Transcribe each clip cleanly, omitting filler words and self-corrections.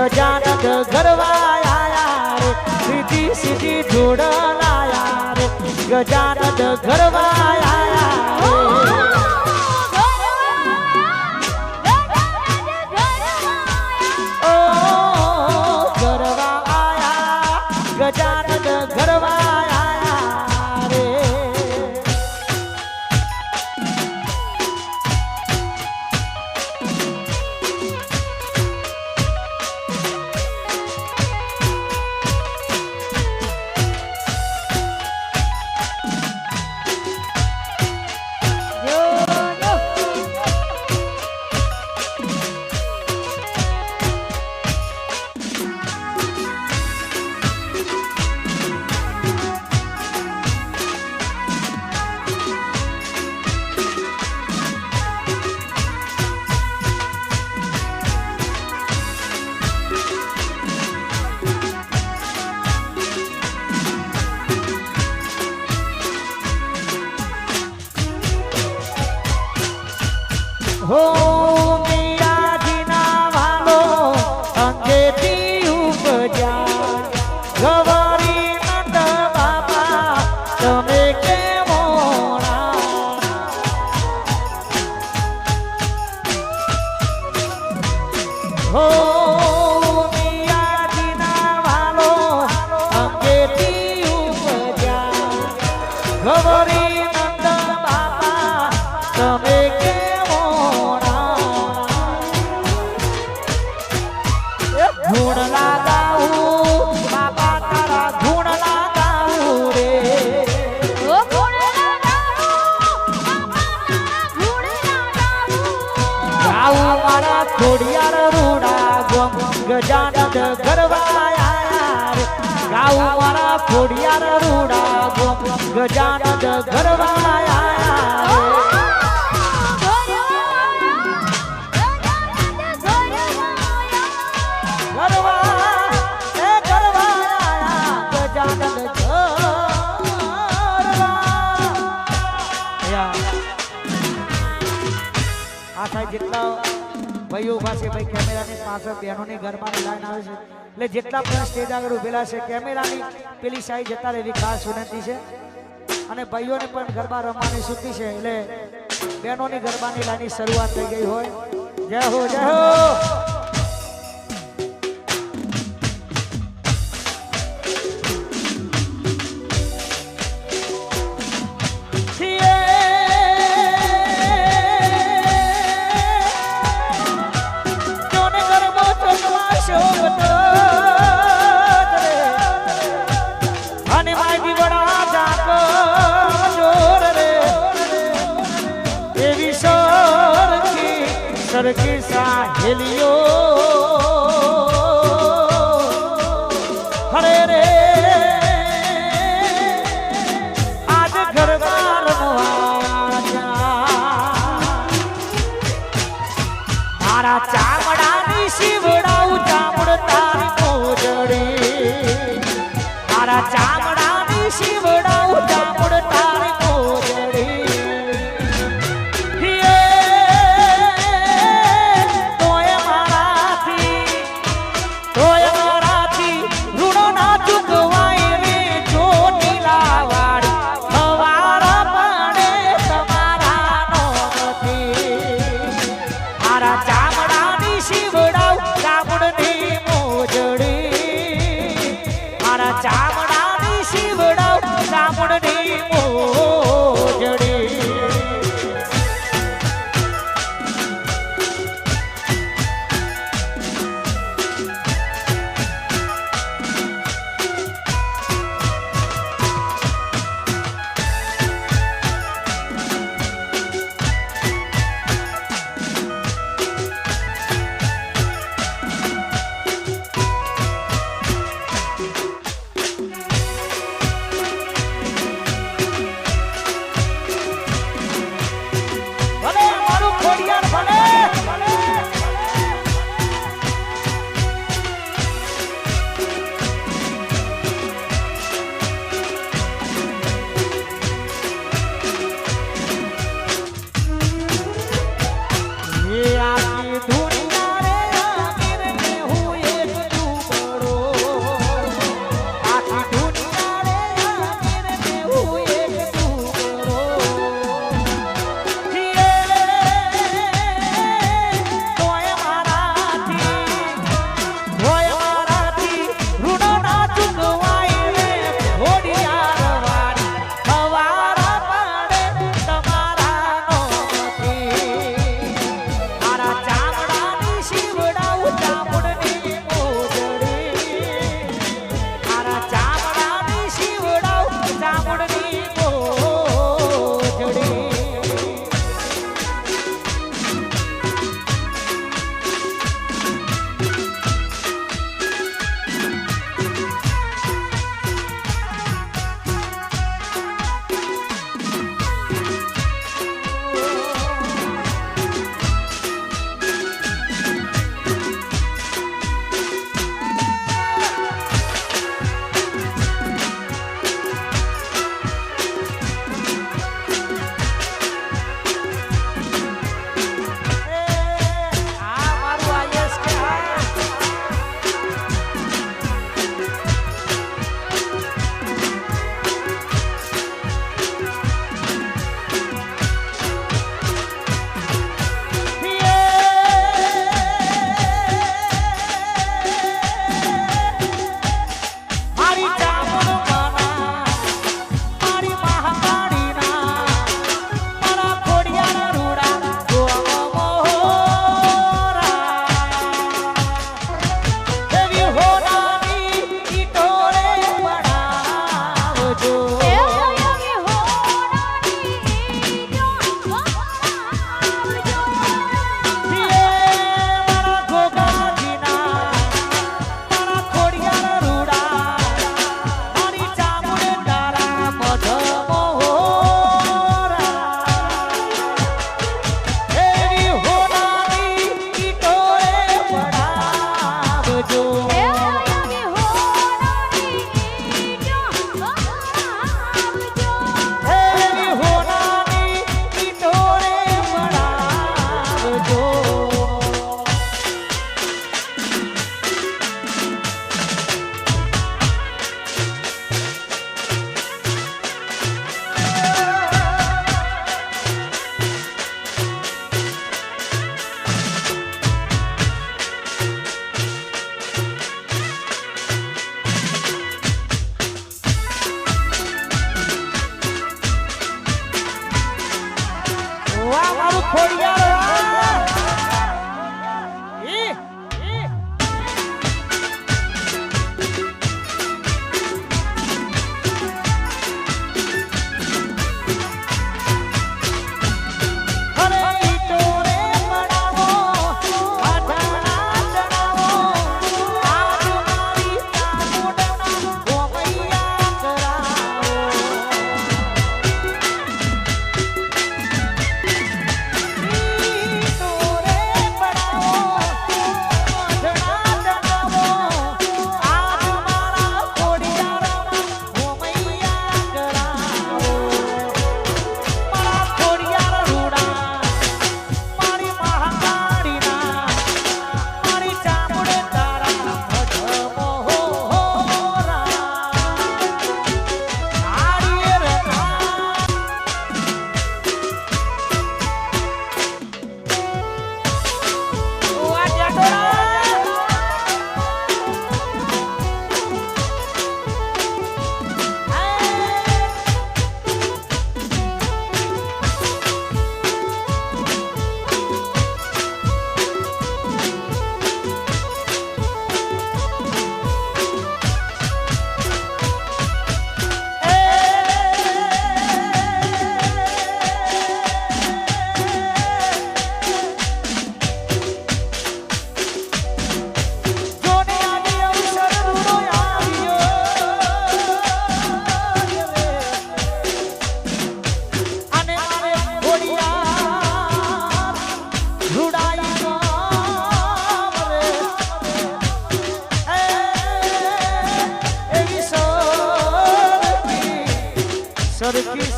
ગજાનંદ ગરવાયા રે સીધી સીધી જોડલાયા રે ગજાનંદ ગરવાયા ગજાનંદ ગરવાયા રે હો મિયાજીના વાલો અંગેથી ઉપજ્યા ગવારી નંદ બાપા તમે કેવો હો મિયાજીના વાલો અંગેથી ઉપજ્યા ગવારી નંદ બાપા તમે ગુણ લાગાવું બાપા તારા ગુણ લાગાવું રે ઓ ગુણ લાગાવું ગાવું મારા ખોડિયાર રૂડા ગમ ગજાનંદ ગરવાયા રે ગાવું મારા ખોડિયાર રૂડા ગમ ગજાનંદ ગરવાયા જેટલા ભાઈઓ પાસે ભાઈ કેમેરાની પાછળ બહેનોની ગરબાની લાઈન આવે છે એટલે જેટલા પણ સ્ટેજ આગળ ઉભેલા છે કેમેરાની પેલી સાઈડ જતા રહેવી ખાસ વિનંતી છે અને ભાઈઓને પણ ગરબા રમવાની છૂટી છે એટલે બહેનોની ગરબાની લાઈનની શરૂઆત થઈ ગઈ હોય જય હો જય હો સરખી સાહેલીઓ હરે રે આજ ઘરબાર મારા ચામડાની શિવડાવું ચામડ તારી મોજડી મારા ચામડાની શિવડાવું ચામડ તારી મોજડી ચામડાની શિવડાવ ચામડની મોજડી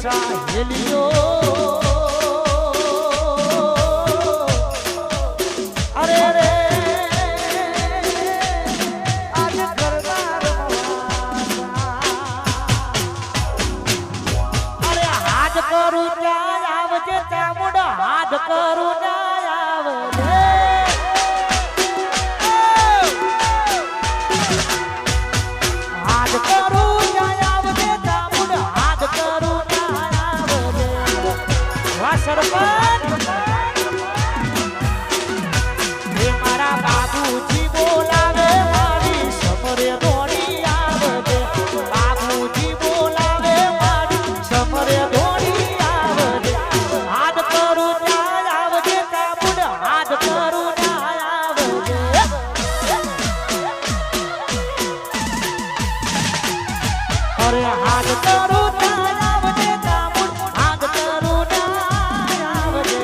સાહેલીઓ અરે રે આજ ગરબા રમવા અરે હાથ કરું ત્યાં આવજે ચામુંડા હાથ કરું ત્યાં આવજે હાથ કરું ત્યાં આવજે ચામુંડા હાથ કરું ત્યાં આવજે વાહ સરપંચ હે મારા બાબુજી બોલાવે મારી સમરે દોડી આવજે બાબુજી બોલાવે મારી સમરે દોડી આવજે હાથ કરું ત્યાં આવજે કાબુડ હાથ કરું ત્યાં આવજે અરે હાથ કરું ત્યાં આવજે કાબુડ હાથ કરું ત્યાં આવજે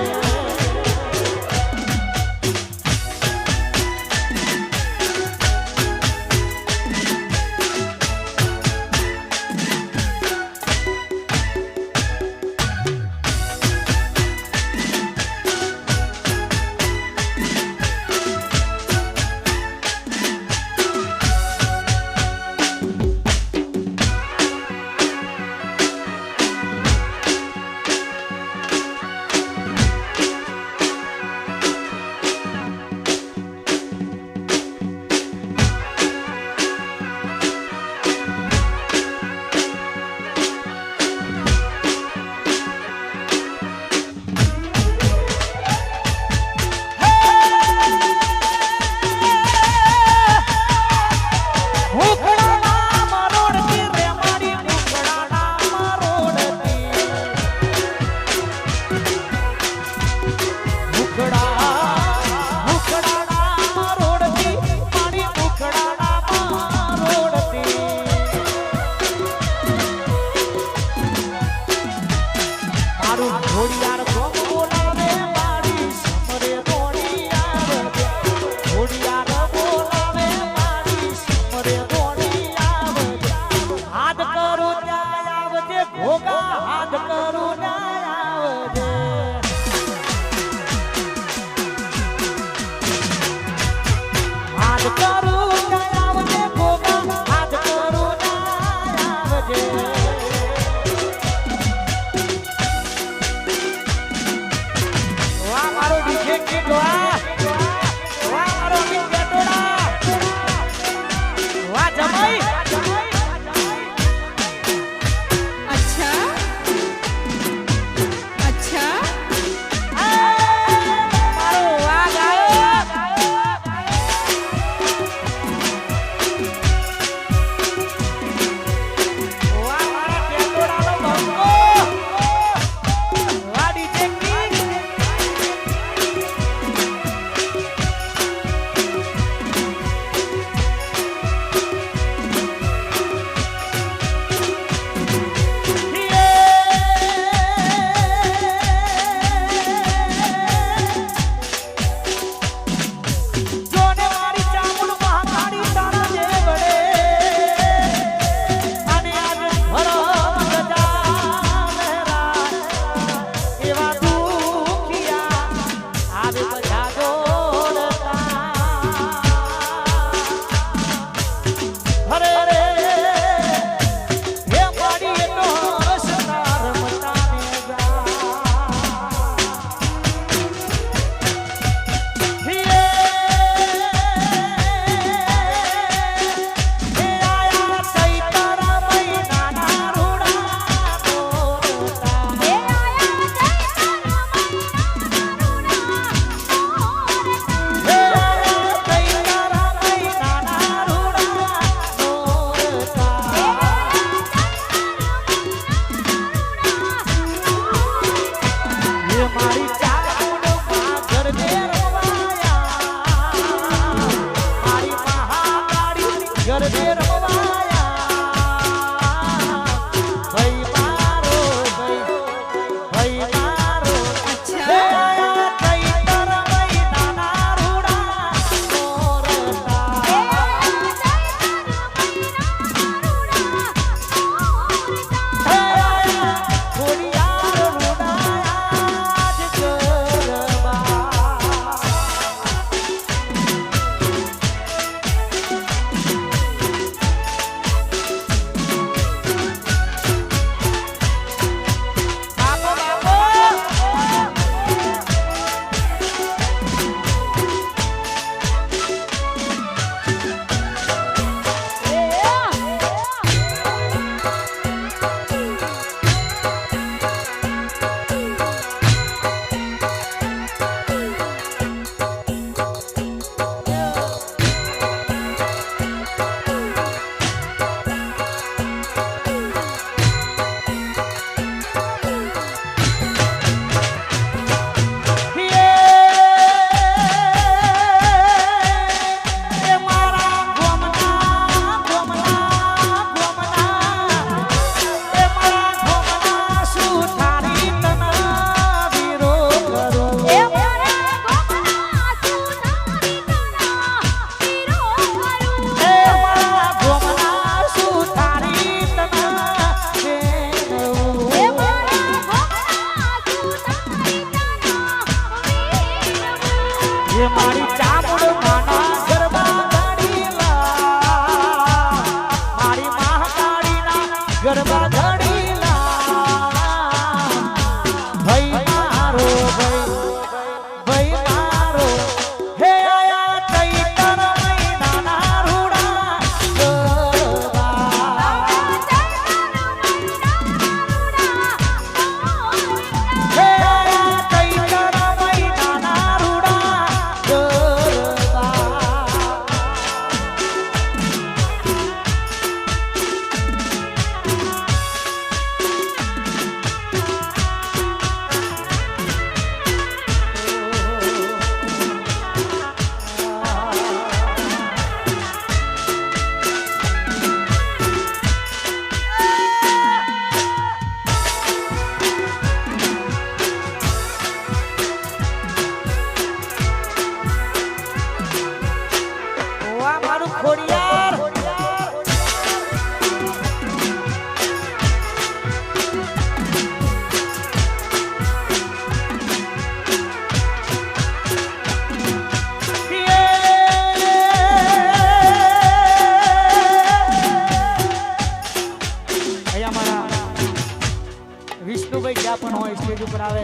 જ્યાં પણ હોય સ્ટેજ ઉપર આવે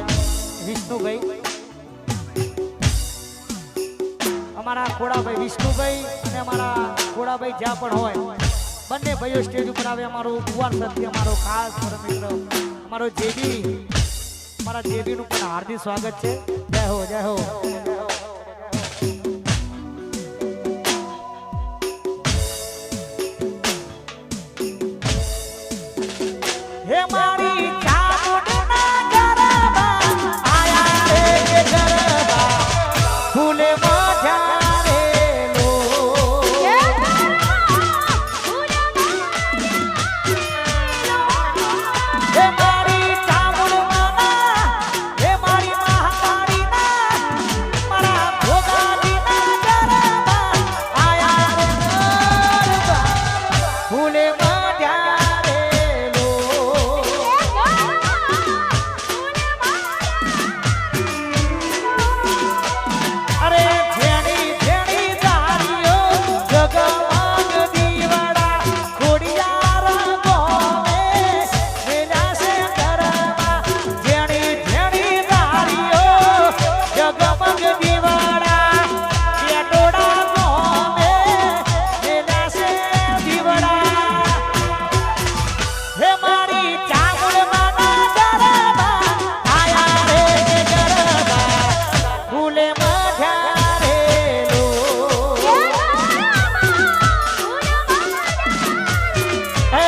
વિષ્ણુભાઈ, અમારા ખોડાભાઈ વિષ્ણુભાઈ અને અમારા ખોડાભાઈ જ્યાં પણ હોય બંને ભાઈઓ સ્ટેજ ઉપર આવે. અમારો કુંવર સત્ય, અમારો ખાસ પરમ મિત્ર, અમારો જેબી, અમારા જેબીનું પણ હાર્દિક સ્વાગત છે. જય હો, જય હો. હે મારી ચામુંડના ગરબા આયા રે ગરબા ફૂલે મજારે લો. હે મારી ચામુંડના, હે મારી મહાકાળીના, મારા ભોગાજીના ગરબા આયા રે ગરબા ફૂલે મજારે લો. અરે જેણી જેણી દારીઓ જગમગ દીવડા ખોડિયાર ગોમે મેલા છે ગરબા. જેણી જેણી દારીઓ જગમગ દીવડા પેટોડા ગોમે મેલા છે દીવડા. હે મારી ચામુંડમાના ગરબા આયા રે ગરબા ફૂલે મજારે લો. હે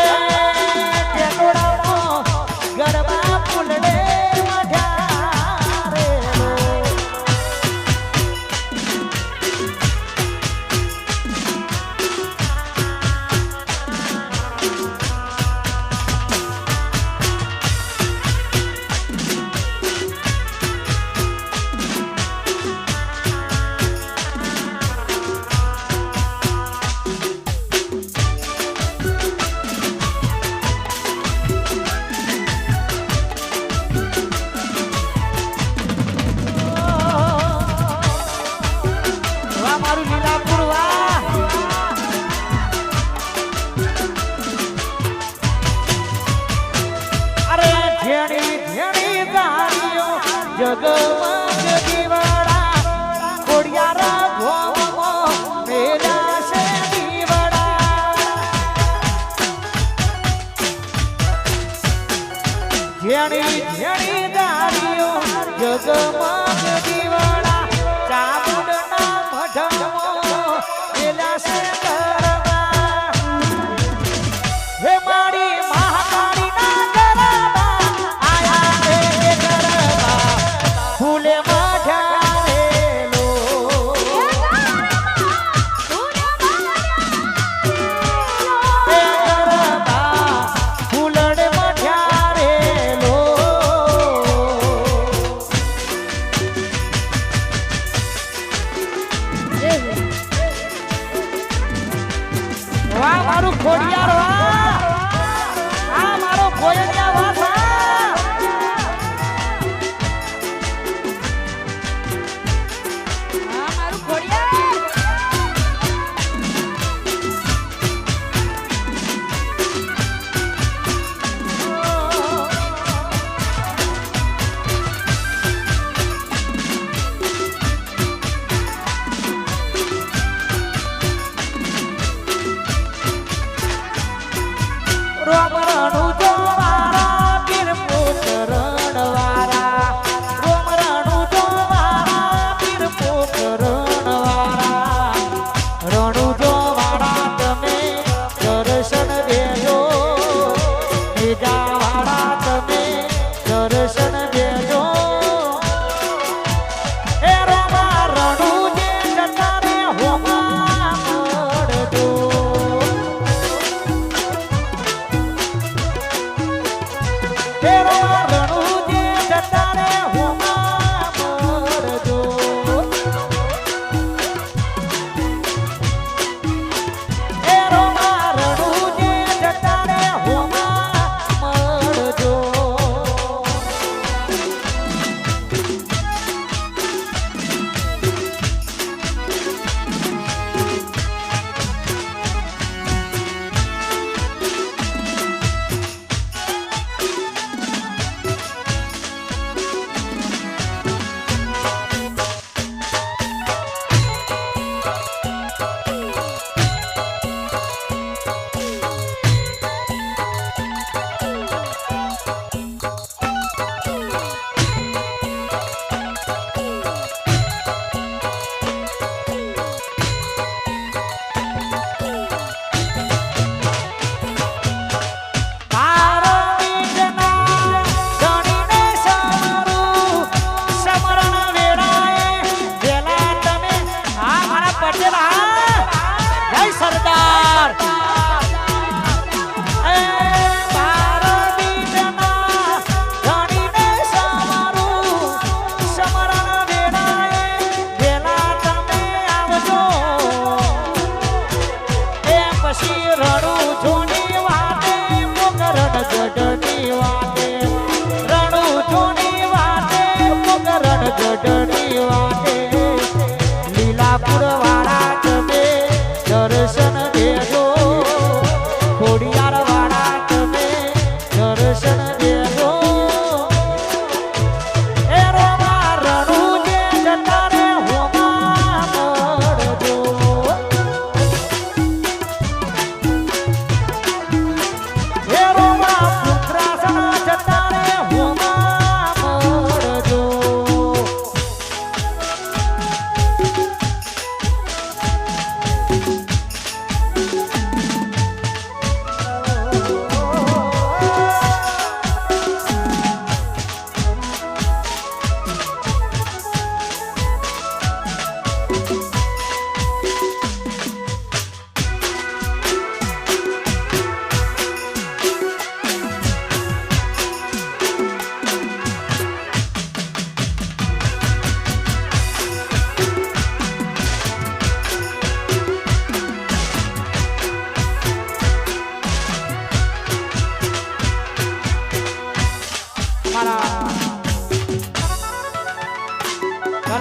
પેટોડાનો ગરબા ફૂલડે મજારે લો. વાહ મારું લીલાપુર, વાહ. અરે જેણી જેણી દારીઓ જગમગ દીવડા ખોડિયાર ગોમમાં મેલા છે દીવડા. જેણી જેણી દારીઓ જગમગ દીવડા ચામુંડના મઢમાં મેલા છે ગરબા. હે મારી મહાકાળીના ગરબા આયા રે ગરબા ફૂલે મજારે લો. હે ગરબા ફૂલડે મજારે લો. વાહ મારું ખોડિયાર, વાહ. આ મારો ખોડિયાર, વાહ, વાહ. હા મારું ખોડિયાર. રોમ રણુ જોવારા પીર પોકરણ વારા. રોમ રણુ જોવારા પીર પોકરણ વારા. રણુ જોવારા તમે દર્શન દેજો, મેજાવાળા તમે દર્શન દેજો. એ રોમા રણુ જે જતા રે હોમા મળજો.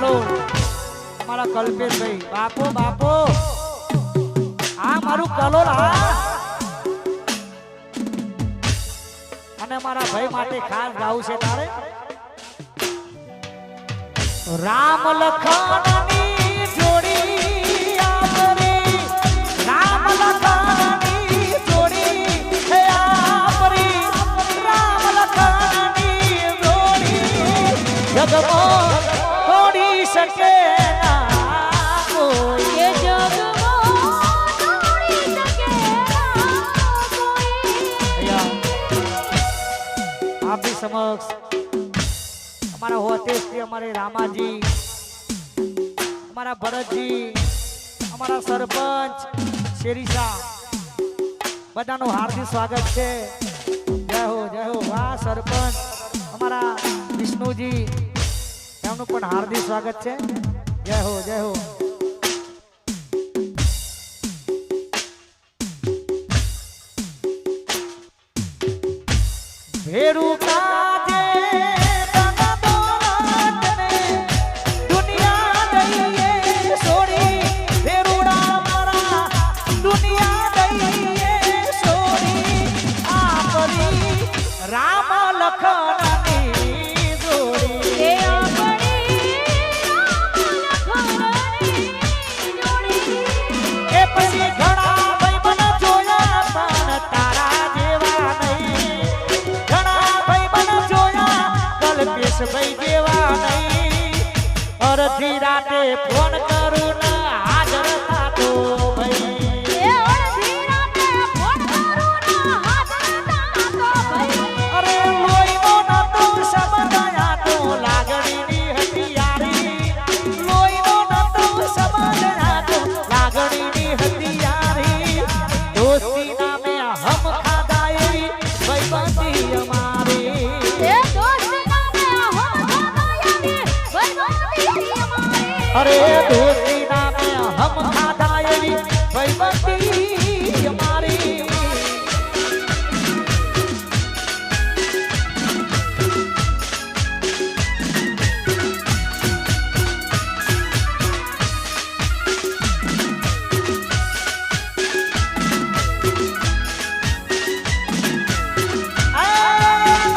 બાપો અમારા કલ્પેશભાઈ બાપો બાપો આ મારું કલોલ આ અને મારા ભાઈ માટે ખાસ ગાવું છે તારે રામ લખનની જોડી આપરી રામ લખનની જોડી હે આપરી રામ લખનની જોડી જગમાં તોડી શકે ના કોઈ એ જગમાં તોડી શકે ના કોઈ આપની સમક્ષ અમારા હોતેશજી અમારે રામાજી અમારા ભરતજી અમારા સરપંચ શેરીસા બધાનું હાર્દિક સ્વાગત છે જય હો વાહ સરપંચ અમારા વિષ્ણુજી એમનું પણ હાર્દિક સ્વાગત છે જય હો ભેરું કાજે તન દોલતને દુનિયા દઈએ છોડી ભેરુડા મારા દુનિયા દઈએ છોડી આપરી રામ લખનની જોડી એ આપણી રામ લખનની જોડી એ પછી ઘણા ભાઈ મને જોયા પણ તારા જેવા નહીં ઘણા ભાઈ મને જોયા કલ્પેશભાઈ જેવા નહીં અડધી રાતે ફોન કરું ને હાજર થાતો ભાઈ એ અડધી રાતે ફોન કરું ને હાજર થાતો ભાઈ અરે લોહીનો નતો સમજાયા તો લાગણીની હથિયારી લોહીનો નતો સમજાયા તો લાગણીની હથિયારી દોસ્તી નામે હમ ખાધા એવી ભાઈબંધી અમારી એ દોસ્તી નામે હમ ખાધાયાની ભાઈબંધી અમારી અરે દોસ્તી નામે હમ ખાધા એવી ભાઈબંધી અમારી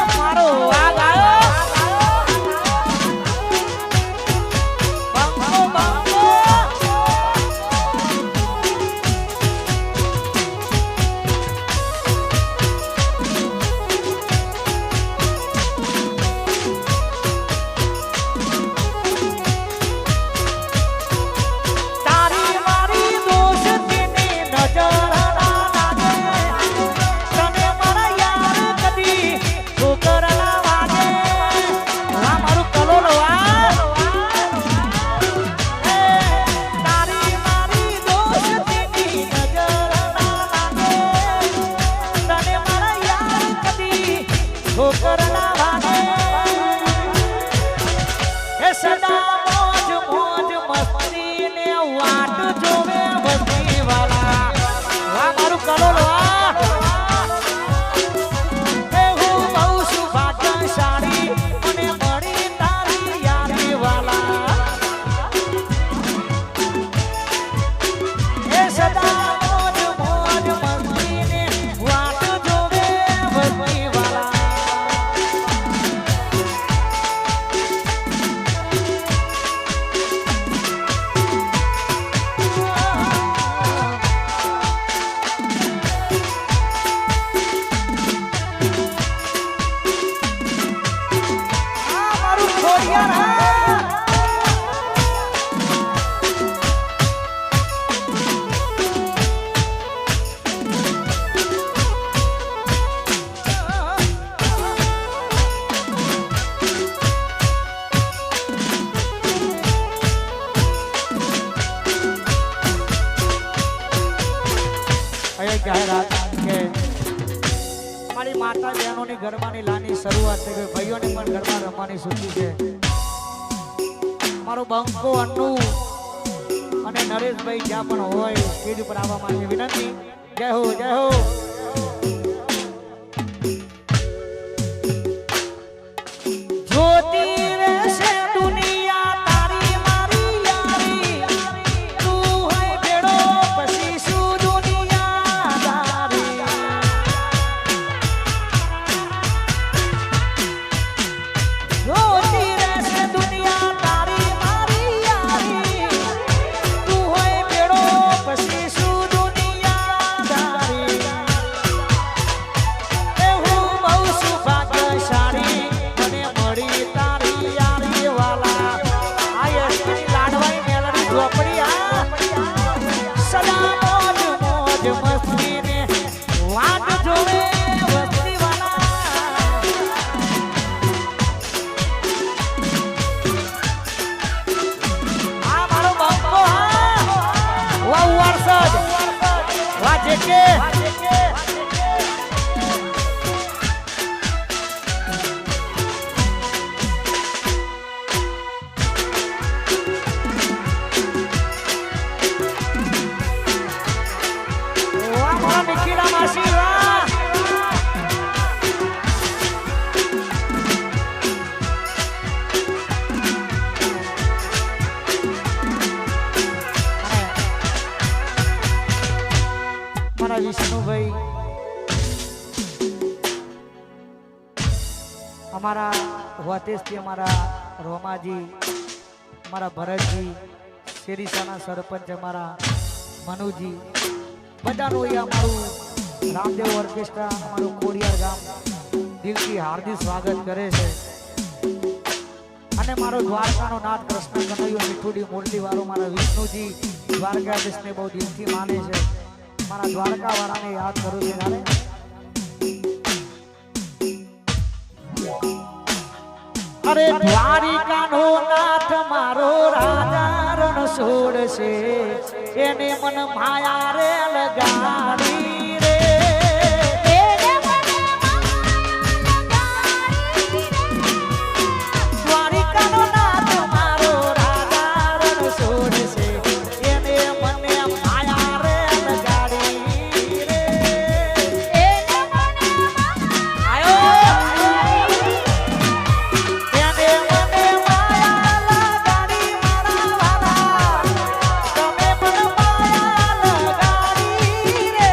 મારો વાગ આવ્યો બંગો બંગો તારી મારી દોસ્તીની નજર ના લાગે તને મારા યાર કદી ઠોકર ના વાગે આ મારું કલોલ તારી મારી દોસ્તીની નજર ના લાગે તને મારા યાર કદી ઠોકર ના વાગે એ સદા મોજ મોજ મસ્તી ને વાટ જોવે વસ્તી વાલા વાહ મારું કલોલ એ હું બહુ સુભાગ્યશાળી મને મળી તારી યારી વાલા એ સદા મોજ મોજ મસ્તી ને વાટ જોવે વસ્તી વાલા આ મારું ખોડિયાર અહીંયા જાહેરાત કે મારી માતા બહેનોની ગરબાની લાની શરૂઆત થઈ ગઈ ભાઈઓને પણ ગરબા રમવાની સૂચિ છે મારો બંકો અન્નુ અને નરેશભાઈ જ્યાં પણ હોય સ્ટેજ ઉપર આવવા માટે વિનંતી જય હો જ્યોતિ રહેશે દુનિયા તારી અમારા વતેશથી અમારા રોમાજી, અમારા ભરતજી, શેરીસાના સરપંચ અમારા મનુજી, બધાનું અહીંયા અમારું રામદેવ ઓર્કેસ્ટ્રા અમારું ખોડિયાર ગામ દિલથી હાર્દિક સ્વાગત કરે છે. અને મારો દ્વારકાનો નાથ કૃષ્ણ કનૈયો મીઠુડી મોરલી વાળો મારા વિષ્ણુજી દ્વારકાધીશને બહુ દિલથી માને છે. મારા દ્વારકા વાળાને યાદ કરું છું ત્યારે અરે દ્વારિકાનો નાથ મારો રાજા રણ છોડશે એને મન માયા રે લગાડી રે એને મને લગાડી દ્વારિકાનો નાથ મારો રાજા રણ છોડશે એને મને માયા રે લગાડી રે એને મને આયો એને મને માયા લગાડી મારા વાલા તમે મન માયા લગાડી રે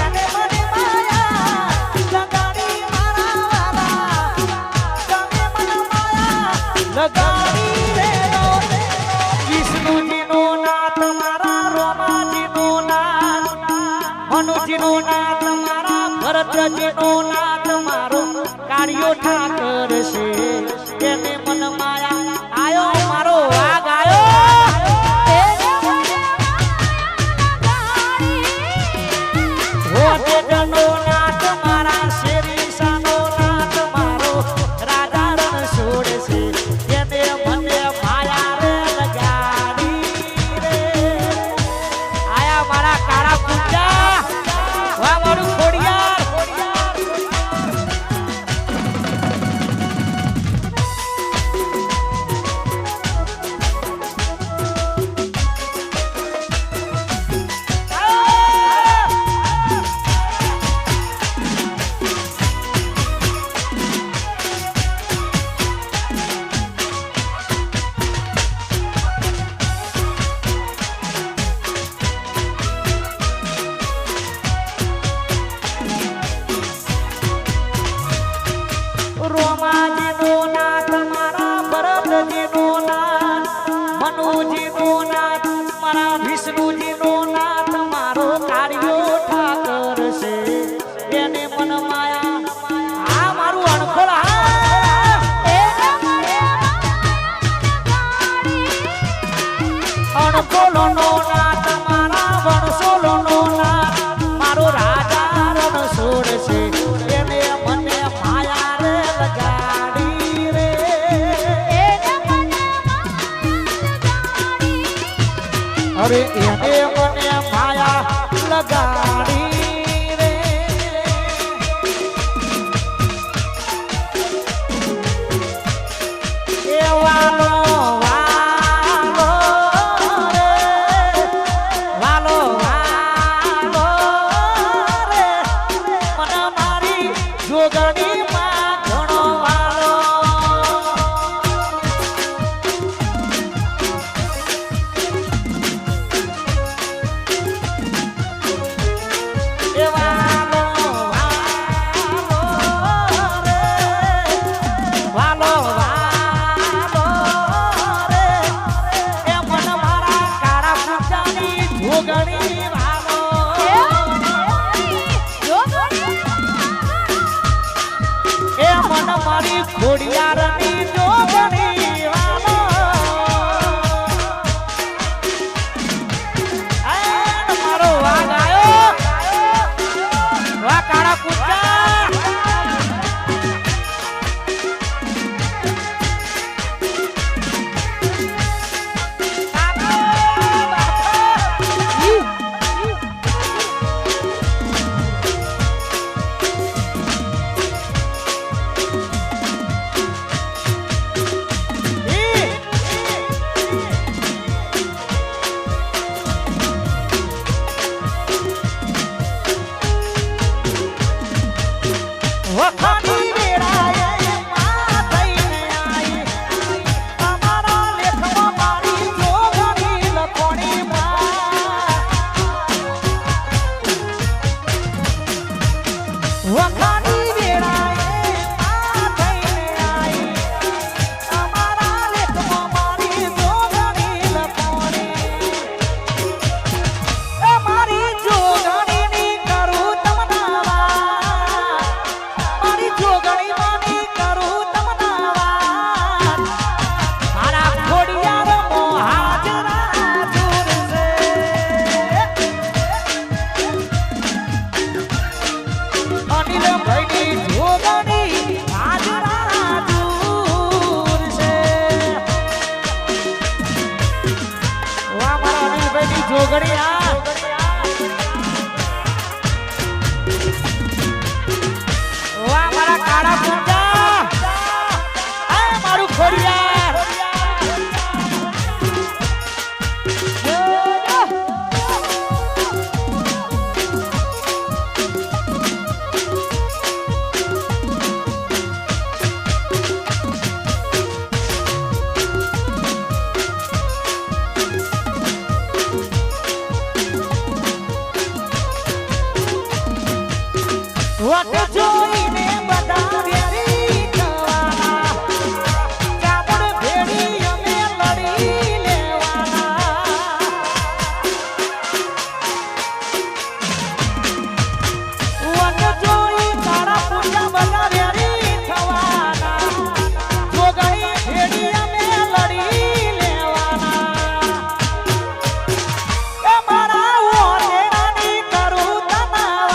એને મને માયા લગાડી મારા વાલા તમે મન માયા લગાડી રે વિષ્ણુજીનો નાથ મારા રોમાજીનો નાથ મનુજીનો નાથ મારા ભરતજીનો નાથ મારો કાળિયો ઠાકર છે એને મન માયા આયો મારો વાઘ આયો હોટેલનો નાથ મારા શેરીસાનો નાથ મારો રાજા રણ છોડશે એને મને માયા રે લગાડી રે આયા મારા કાળા કુંજા વાહ મારું ખોડિયાર રોમાજીનો નાથ મારા ભરતજીનો નાથ મનુજીનો નાથ મારા વિષ્ણુજીનો નાથ મારો કાળિયો ઠાકર છે એને મન માયા આ મારું અણખોળ અણખોળનો નાથ મારા વણસોલનો નાથ મારો રાજા રણ છોડશે એને મને માયા રે લગાડી રે અરે એને મને માયા લગાડી રે એ વાલો વાલો રે વાલો વાલો રે મને મારી જોગણી માં ઘણો વાલો એ વાલો વાલો રે વાલો વાલો રે એ મન મારા કાળા પૂજાની જોગણી વાલો એ મન મારી ખોડિયારની જોગણી વાલો એન મારો વાઘ આયો વાહ કાળા પૂજા વખાની વેળાએ માં થઈને આઈ અમારા લેખમાં મારી જોગણી લખોણી વખાની વેળાએ માં વાહ મારા કાળા પૂંજા આ મારું ખોડિયાર વટ જોઈને બધા વેરી થવાના ચામડ ભેડી અમે લડી લેવાના વટ જોઈ તારા પૂજા બધા વેરી થવાના જોગણી ભેડી અમે લડી લેવાના એ મારા ઓટેડાની કરું તનાવા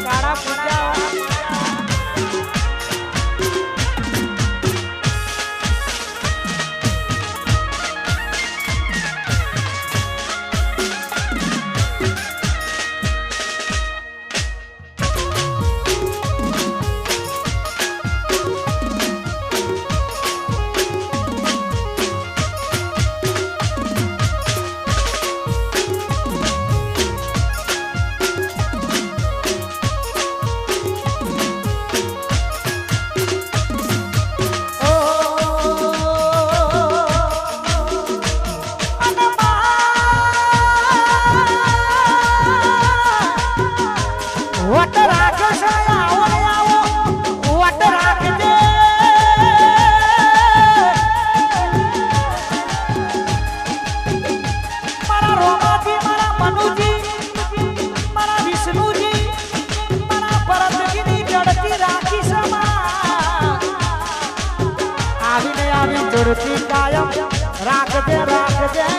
કાળા પૂજા વટ રાખશે આવો આવો વટ રાખજે મારા રોમાજી મારા મનુજી મારા વિષ્ણુજી મારા ભરતજીની જડતી રાખી સમા આવીને આવી જડતી કાયમ રાખજે રાખજે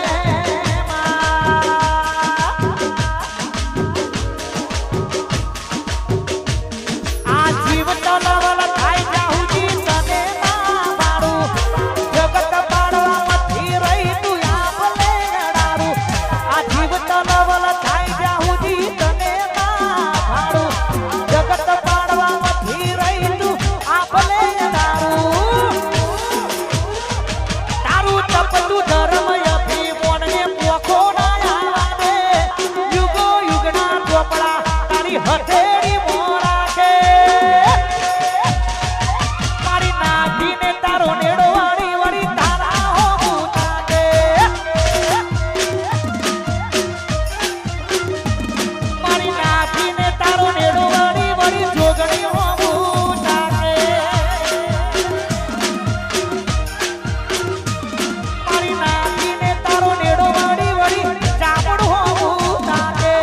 હથેળી મોરા કે મારી નાખીને તારો નેડો વાળી વળી તારા હો તાકે મારી નાખીને તારો નેડો વાળી વળી જોગણી હો તાકે મારી નાખીને તારો નેડો વાળી વળી ચામડ હો તાકે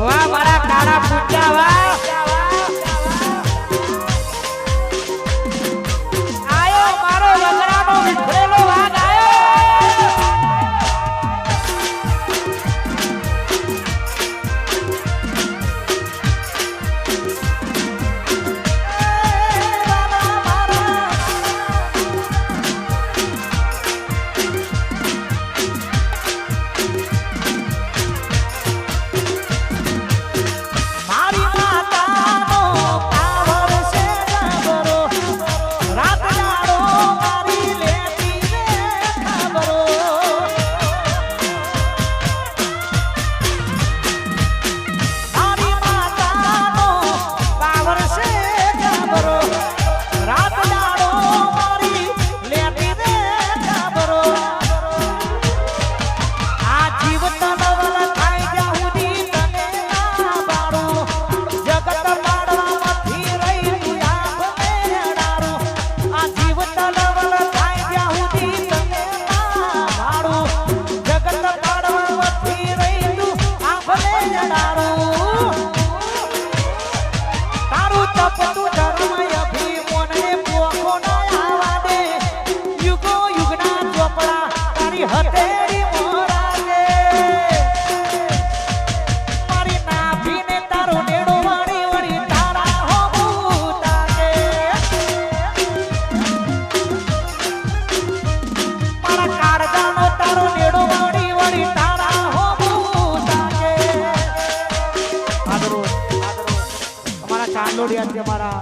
વાહ મારા કાળા પૂંજા વાહ આયો મારો વગડાનો વિખરેલો વાઘ આયો મારી ચાંદલોડિયા છે અમારા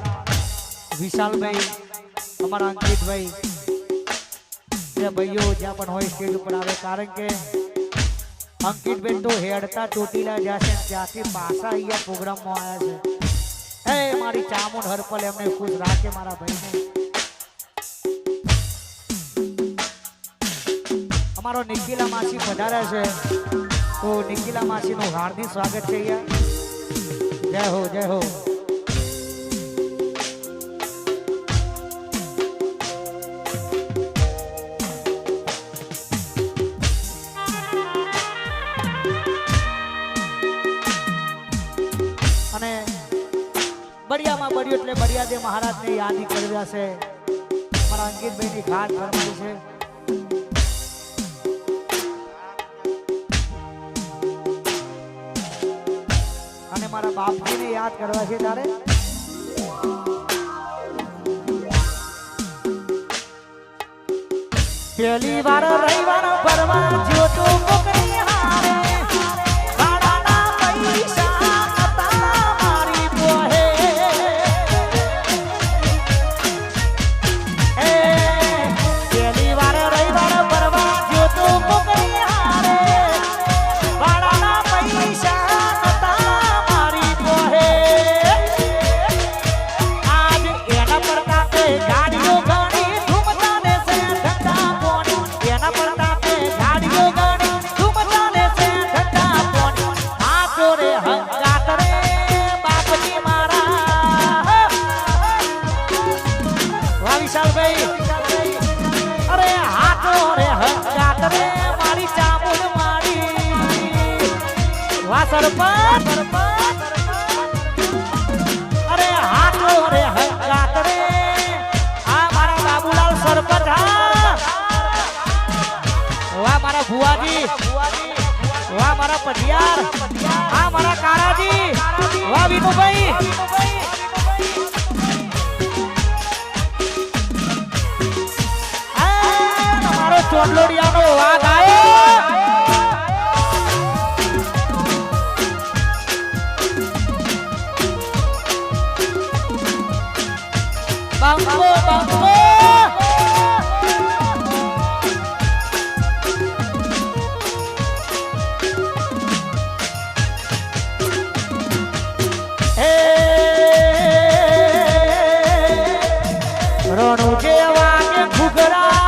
વિશાલભાઈ, અમારા અંકિતભાઈ, જે ભાઈઓ જ્યાં પણ હોય સ્ટેજ ઉપર આવે, કારણ કે અંકિતભાઈ તો હેડતા ચોટીલા જશે, ત્યાંથી પાછા અહીંયા પ્રોગ્રામમાં આવ્યા છે. હે મારી ચામુંડ હરપલ એમને ખુશ રાખે મારા ભાઈને. અમારો નિકિલા માસી પધાર્યા છે, તો નિકિલા માસીનું હાર્દિક સ્વાગત છે અહીંયા. જય હો જય હો. અને બળિયામાં બળ્યું એટલે બળિયાદેવ મહારાજને યાદ કર્યા છે. મારા અંકિતભાઈની ઘાટ ફરમાઈ છે. અને મારા બાપજીને યાદ કરવા છે તારે. પહેલી વાર રવિવાર પરવા જ્યોતો મોકલી હારે, ભાડાના પૈસા હતા મારી પોહે. એ પહેલી વાર રવિવાર પરવા જ્યોતો મોકલી હારે, ભાડાના પૈસા હતા મારી પોહે. આજ એના પડતા તે ગાડીઓ ઘણી ધૂમતા ને છે ધંધા પોણી. એના પડતા તે ગાડીઓ ઘણી ધૂમતા ને છે ધંધા પોણી. હાથો રે હંગાત રે બાપજી મારા. વાહ વિશાલભાઈ. અરે હાથો રે હંગાત રે મારી ચામુંડ મારી. વાહ સરપંચ. અરે હાથો રે હંગાત રે આ મારા બાબુલાલ સરપંચ. હા વાહ મારા ભુવાજી, વાહ મારા પઢિયાર, હા મારા કારાજી, વાહ વિનુભાઈ. મારો ચોટલોડિયાનો વાઘ આવ્યો. બંગો બંગો. હે રણુ જેવા કે ઘૂઘરા,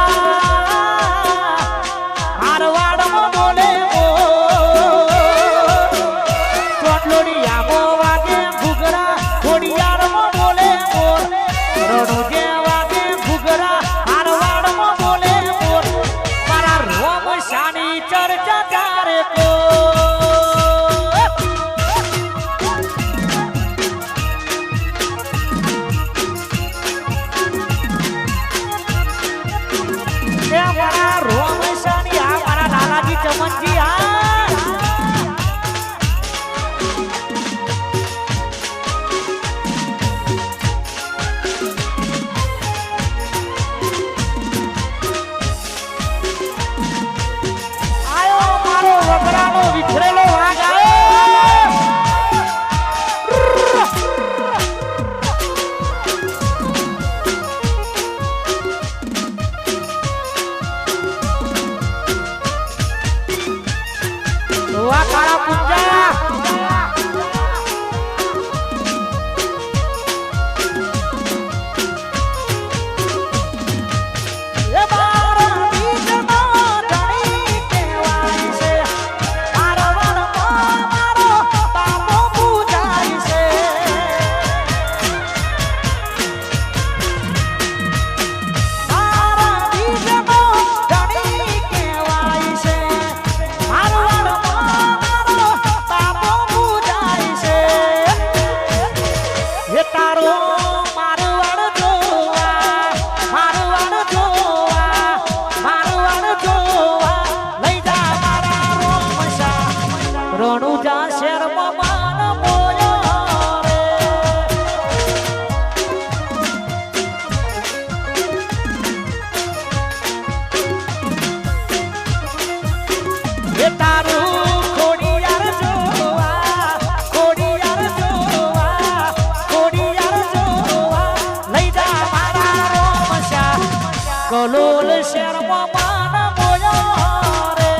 મોમાન મોયા રે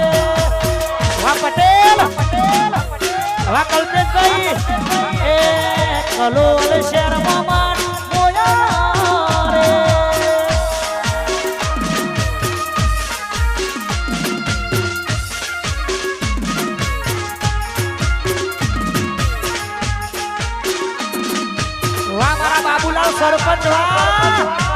વાહ પટેલ વાહ કલ્પેશભાઈ એ કલોલ શેર મોમાન મોયા રે વાહ મારા બાબુલાલ સરપંચ વાહ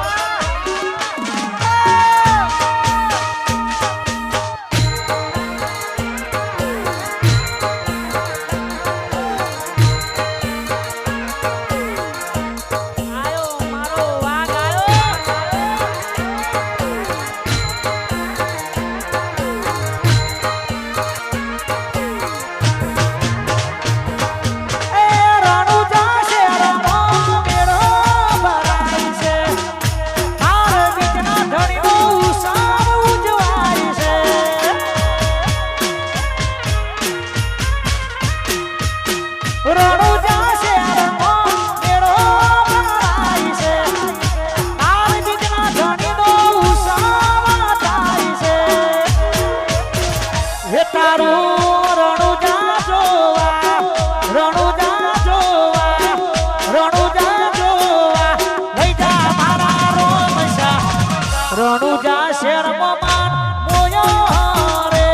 રણુજા શેર મોમાન મોયા રે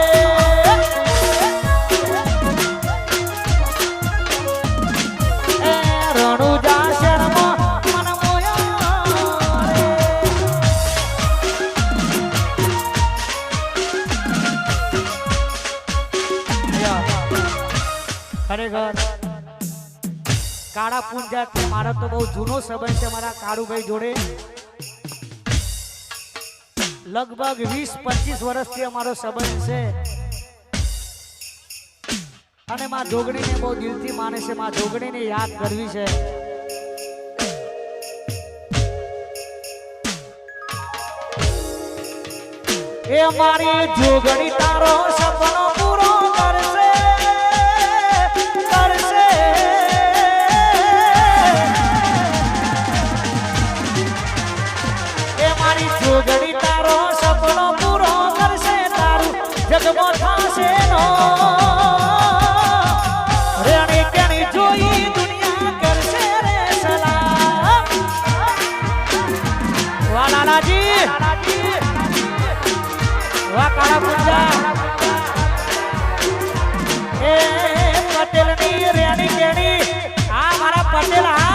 એ રણુજા શેર મોમાન મોયા રે ખરેખર કાળા પૂંજા મારો તો બહુ જૂનો સંબંધ છે મારા કાળુભાઈ જોડે લગભગ 20-25 વર્ષથી અમારો સંબંધ છે અને માં જોગણીને બહુ દિલથી માને છે માં જોગણીને યાદ કરવી છે એ મારી જોગણી તારો સપનો પૂરો કરશે કરશે એ મારી જોગણી તારો સપનો પૂરો કરશે તારું જગમો થાશે નો રેણી કેણી જોઈ દુનિયા કરશે રે સલામ વાહ લાલાજી વાહ કાળા પૂંજા એ પટેલની રેણી કેણી આ મારા પટેલ હા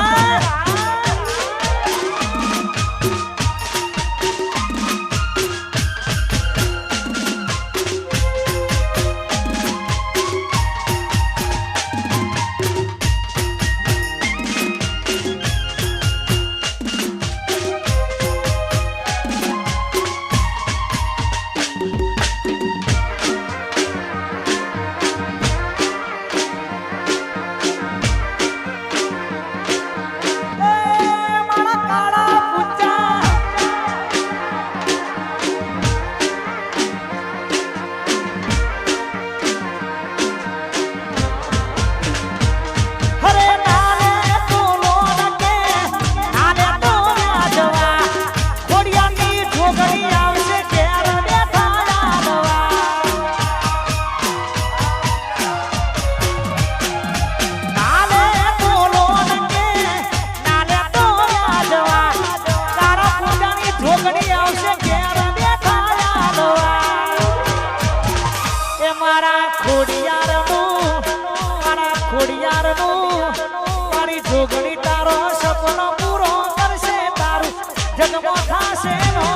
મારી જોગણી તારો સપનો પૂરો કરશે તારું જગમો થાશે નો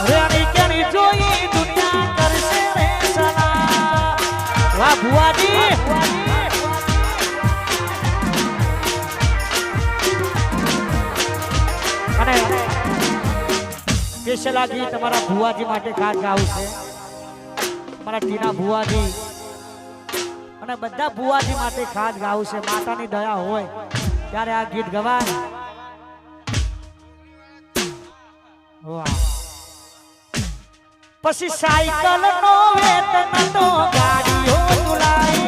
રેણી કેણી જોઈ દુનિયા કરશે રે સલામ વાહ ભુવાજી અને સ્પેશિયલ આ ગીત તમારા ભુવાજી માટે ખાસ ગાવું છે મારા ટીના ભુવાજી અને બધા ભુવાજી માટે ખાસ ગાવું છે માતાની દયા હોય ત્યારે આ ગીત ગવાય વાહ પછી સાયકલ નો વેતન તો ગાડીઓ તુલાઈ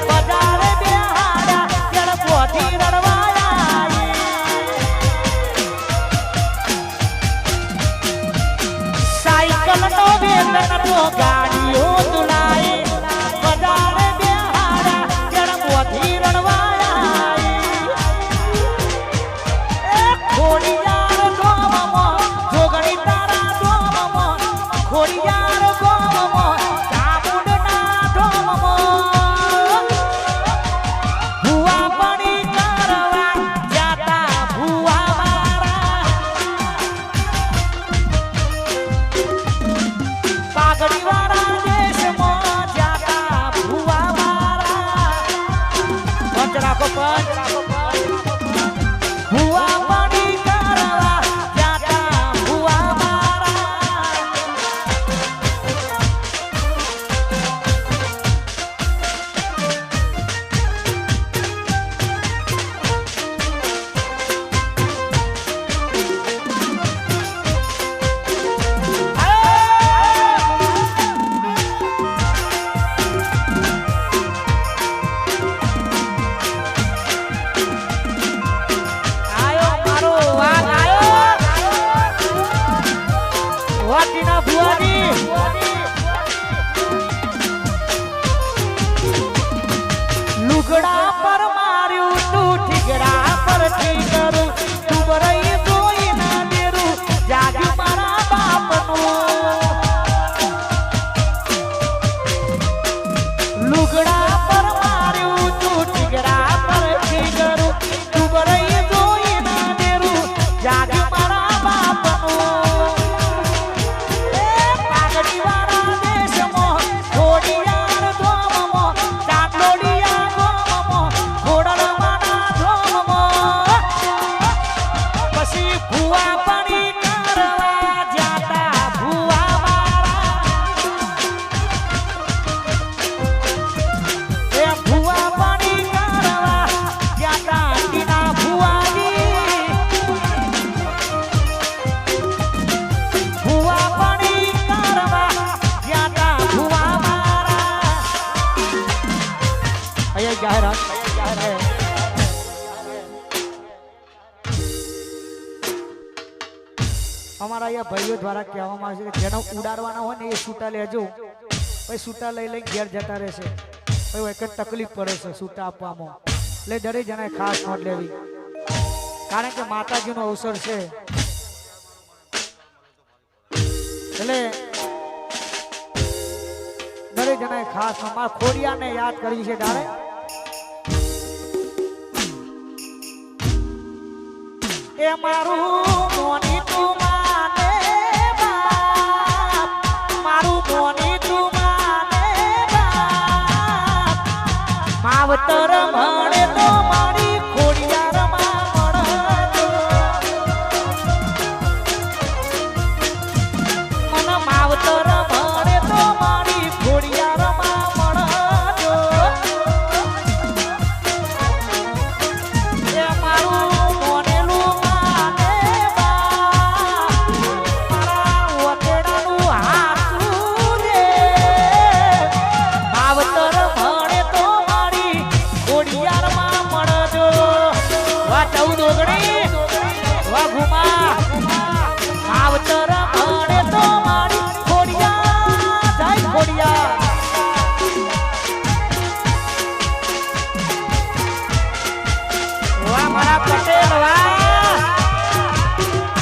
બજારે બેહાડા તેડ પોતી રડવાયા ભુવા પાણી કરવા જાતા ભુવા મારા લુગડા પર માર્યું તું ઠીકડા પર ઠીકરું તું બરઈ જોઈ ના દેરું જાગ્યું મારા બાપનું લુગડા પર માર્યું તું ઠીકડા પર ઠીકરું તું બરઈ જોઈ ના દેરું જાગ્યું મારા બાપનું પાઘડી વાળા દેશમાં ઘોડિયાર ધોમમાં ચાંદોડિયા પછી ભુવા પાણી કરવા જાતા ભુવા મારા એ ભુવા પાણી કરવા જાતા ટીના ભુવાની ભુવા પાણી કરવા જાતા ભુવા મારા અહીંયા જાહેરાત અમારા અહીંયા ભાઈઓ દ્વારા કહેવામાં આવે છે કે જેનો ઉડાડવાના હોય ને એ સૂટા લેજો પછી સૂટા લઈ લઈ ઘેર જતા રહેશે પછી એક જ તકલીફ પડે છે સૂટા આપવામાં એટલે દરેક જણાએ ખાસ નોંધ લેવી કારણ કે માતાજીનો અવસર છે એટલે દરેક જણાએ ખાસ મારા ખોડિયાને યાદ કરવી છે તારે એ મારું મોની તું માને બાપ મારું મોની તું માને બાપ માવતર મળે તો મારી ખોડિયારમાં મળતો મને માવતર મળે તો મારી ખોડિયારમાં મળતો એ મારું માવતર મળે તો મારી ખોડિયા જાય ખોડિયા વાહ મારા પટેલ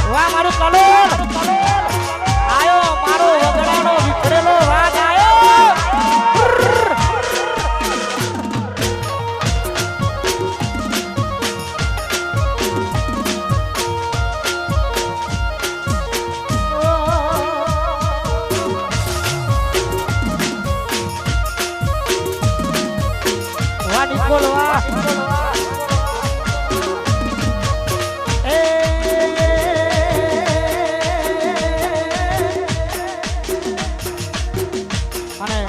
વાહ મારું કલોલ આયો મારો વગડાનો વિખરેલો વાઘ આયો બોલવા એ અને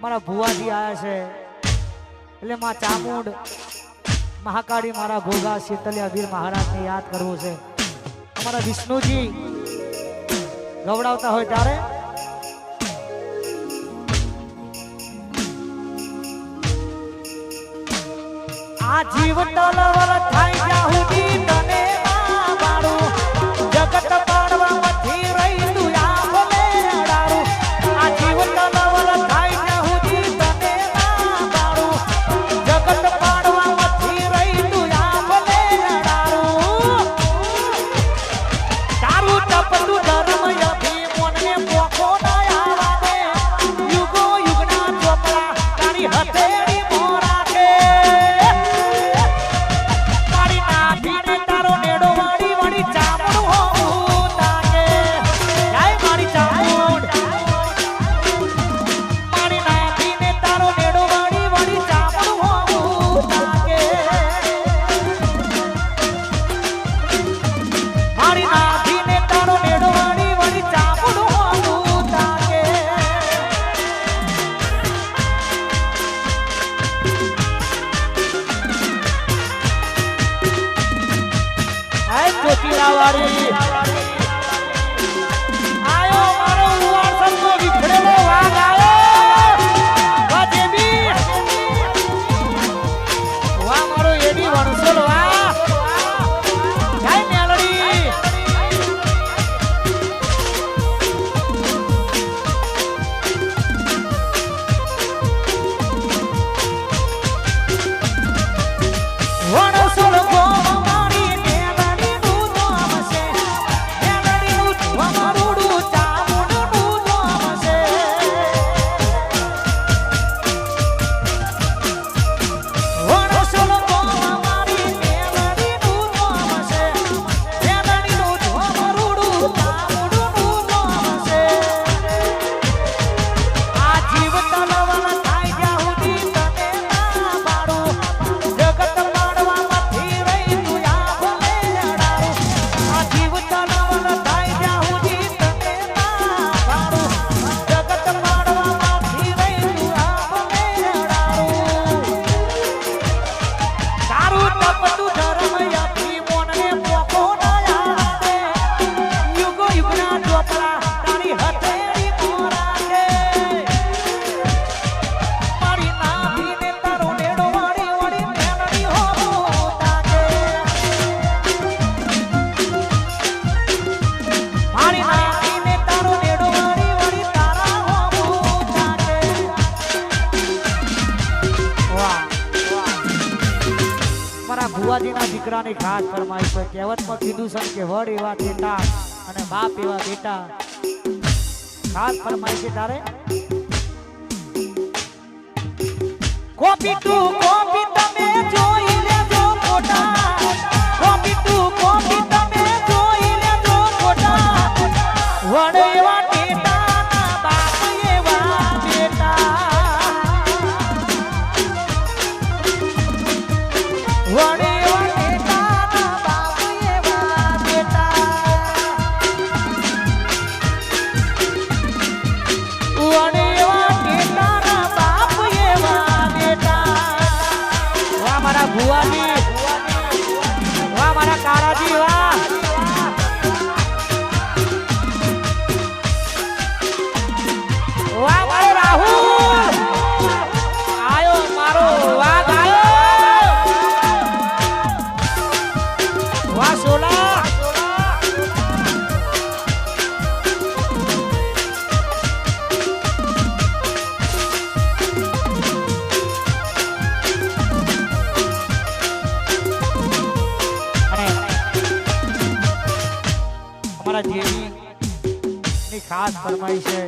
મારા ભુવાજી આયા છે એટલે માં ચામુંડ મહાકાળી મારા ઘોઘા શીતલિયા વીર મહારાજને યાદ કરવું છે અમારા વિષ્ણુજી ગવડાવતા હોય ત્યારે આ જીવ તલવર થાય જાહુદી તને બાળું જગત પાડવામાંથી રહી તું આંખને અડાડું આ જીવ તલવર થાય જાહુદી તને બાળું જગત પાડવામાંથી રહી તું આંખને અડાડું તારું તપતું ધર્મ અભિમોનને પોખો ના આવાને યુગો યુગના ચોપડા તારી હથેળી મોરા કે તારી નાભી ચોપડા તારી હથેળી મોરા કે મારી નાભીને તારો નેડો વાળી વાળી મેલડી હો તાકે મારી નાભીને તારો નેડો વાળી વાળી તારા હો તાકે વાહ મારા ભુવાજીના દીકરાની ખાસ ફરમાઈશ છે કહેવતમાં કીધું છે કે વડ એવા બેટા અને બાપ એવા બેટા ખાસ ફરમાઈશ છે તારે કોપી ટુ કોપી તમે જોઈ લેજો ફોટા કોપી ટુ કોપી તમે જોઈ લેજો ફોટા વડ એવા બેટા ના બાપ એવા બેટા વડ એવા બેટા ના બાપ એવા બેટા વડ એવા બેટા ના બાપ એવા બેટા વાહ મારા ભુવાજી વાહ મારા કાળાજી વાહ વાહ મારો રાહુલ આયો મારો વાઘ આયો વાહ સોલા અને અમારા જેવી ની ખાસ ફરમાઈશ છે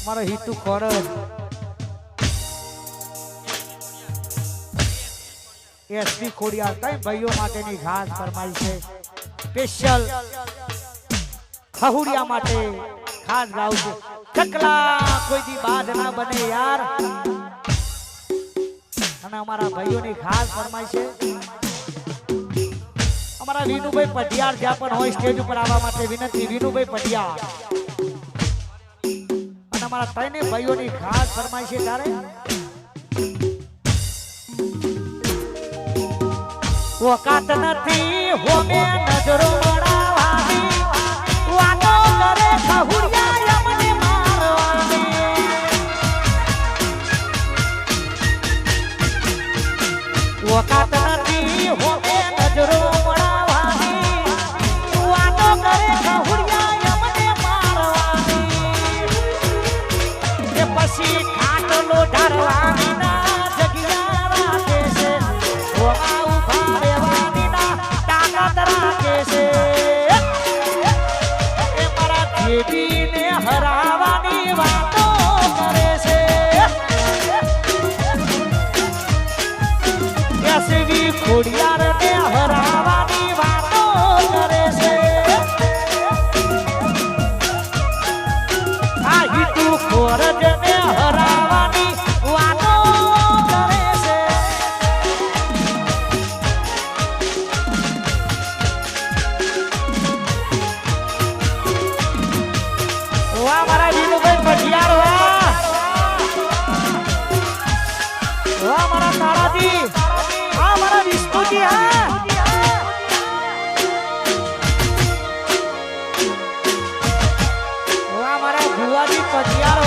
મારો હિતુ ખોરજ એસપી ખોડિયાર કઈ ભાઈઓ માટેની ખાસ ફરમાઈશ છે સ્પેશિયલ ખહુડિયા માટે ખાસ ગાઉં છું ચકલા કોઈ દી બાદ ના બને યાર અને અમારા ભાઈઓની ખાસ ફરમાઈશ છે અમારા વિનુભાઈ પટિયાર જ્યાં પણ હોય સ્ટેજ ઉપર આવવા માટે વિનંતી વિનુભાઈ પટિયાર અને અમારા ત્રણે ભાઈઓની ખાસ ફરમાઈશ છે તારે વકાત નથી હોમે નજરો વળાવવાની વાતો કરે ખહુડિયા અમને મારવાની વકાત નથી હોમે નજરો વળાવવાની વાતો કરે ખહુડિયા અમને મારવાની એ પછી ખાટલો ઢારવાની ના જગ્યા રાખે છે ઓમાં ઉભા રહેવાની ના તાકાત રાખે છે એ મારા દેવીને હરાવવાની વાતો કરે છે એસવી ખોડિયારને હરાવવાની વાતો કરે છે આ હિતુ ખોરજને હરાવવાની વાતો કરે છે વાહ મારા વિનુભાઈ પટિયાર વાહ વાહ મારા તારાજી વાહ મારા વિષ્ણુજી હા વાહ મારા ભુવાજી પટિયાર